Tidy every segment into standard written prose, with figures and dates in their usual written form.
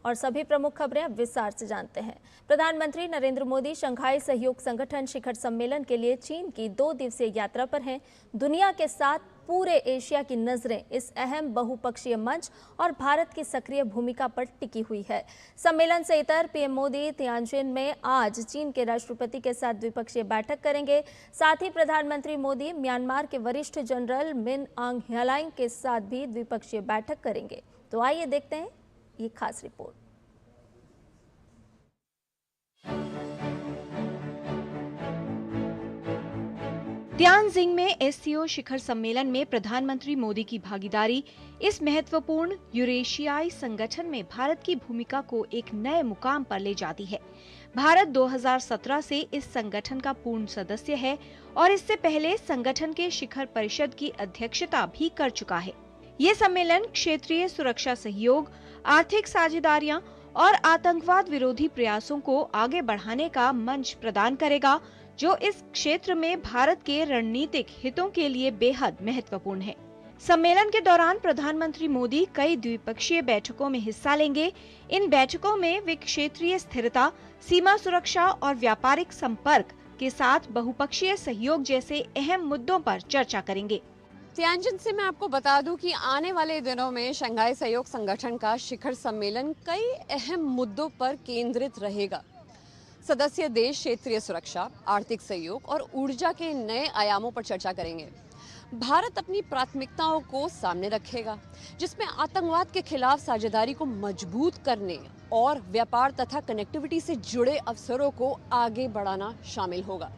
और सभी प्रमुख खबरें अब विस्तार से जानते हैं। प्रधानमंत्री नरेंद्र मोदी शंघाई सहयोग संगठन शिखर सम्मेलन के लिए चीन की 2 दिवसीय यात्रा पर हैं। दुनिया के साथ पूरे एशिया की नजरें इस अहम बहुपक्षीय मंच और भारत की सक्रिय भूमिका पर टिकी हुई है। सम्मेलन से इतर पीएम मोदी तियानजिन में आज चीन के राष्ट्रपति के साथ द्विपक्षीय बैठक करेंगे। साथ ही प्रधानमंत्री मोदी म्यांमार के वरिष्ठ जनरल मिन आंग ह्यालाइंग के साथ भी द्विपक्षीय बैठक करेंगे। तो आइए देखते हैं ये खास रिपोर्ट। तियानजिन में एससीओ शिखर सम्मेलन में प्रधानमंत्री मोदी की भागीदारी इस महत्वपूर्ण यूरेशियाई संगठन में भारत की भूमिका को एक नए मुकाम पर ले जाती है। भारत 2017 से इस संगठन का पूर्ण सदस्य है और इससे पहले संगठन के शिखर परिषद की अध्यक्षता भी कर चुका है। ये सम्मेलन क्षेत्रीय सुरक्षा सहयोग, आर्थिक साझेदारियां और आतंकवाद विरोधी प्रयासों को आगे बढ़ाने का मंच प्रदान करेगा, जो इस क्षेत्र में भारत के रणनीतिक हितों के लिए बेहद महत्वपूर्ण है। सम्मेलन के दौरान प्रधानमंत्री मोदी कई द्विपक्षीय बैठकों में हिस्सा लेंगे। इन बैठकों में वे क्षेत्रीय स्थिरता, सीमा सुरक्षा और व्यापारिक संपर्क के साथ बहुपक्षीय सहयोग जैसे अहम मुद्दों पर चर्चा करेंगे। तियानजिन से मैं आपको बता दूं कि आने वाले दिनों में शंघाई सहयोग संगठन का शिखर सम्मेलन कई अहम मुद्दों पर केंद्रित रहेगा। सदस्य देश क्षेत्रीय सुरक्षा, आर्थिक सहयोग और ऊर्जा के नए आयामों पर चर्चा करेंगे। भारत अपनी प्राथमिकताओं को सामने रखेगा, जिसमें आतंकवाद के खिलाफ साझेदारी को मजबूत करने और व्यापार तथा कनेक्टिविटी से जुड़े अवसरों को आगे बढ़ाना शामिल होगा।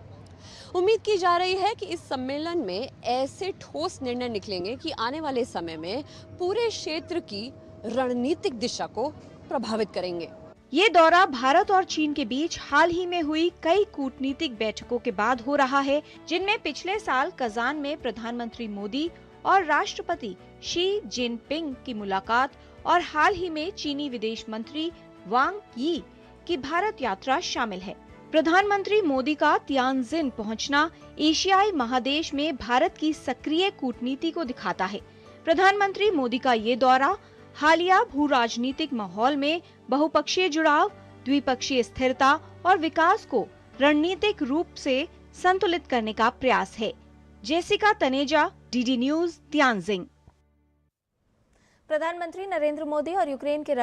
उम्मीद की जा रही है कि इस सम्मेलन में ऐसे ठोस निर्णय निकलेंगे कि आने वाले समय में पूरे क्षेत्र की रणनीतिक दिशा को प्रभावित करेंगे। ये दौरा भारत और चीन के बीच हाल ही में हुई कई कूटनीतिक बैठकों के बाद हो रहा है, जिनमें पिछले साल कजान में प्रधानमंत्री मोदी और राष्ट्रपति शी जिनपिंग की मुलाकात और हाल ही में चीनी विदेश मंत्री वांग यी की भारत यात्रा शामिल है। प्रधानमंत्री मोदी का तियानजिन पहुंचना एशियाई महादेश में भारत की सक्रिय कूटनीति को दिखाता है। प्रधानमंत्री मोदी का ये दौरा हालिया भू राजनीतिक माहौल में बहुपक्षीय जुड़ाव, द्विपक्षीय स्थिरता और विकास को रणनीतिक रूप से संतुलित करने का प्रयास है। Jessica Taneja, DD news, Tianjin. प्रधानमंत्री नरेंद्र मोदी और यूक्रेन के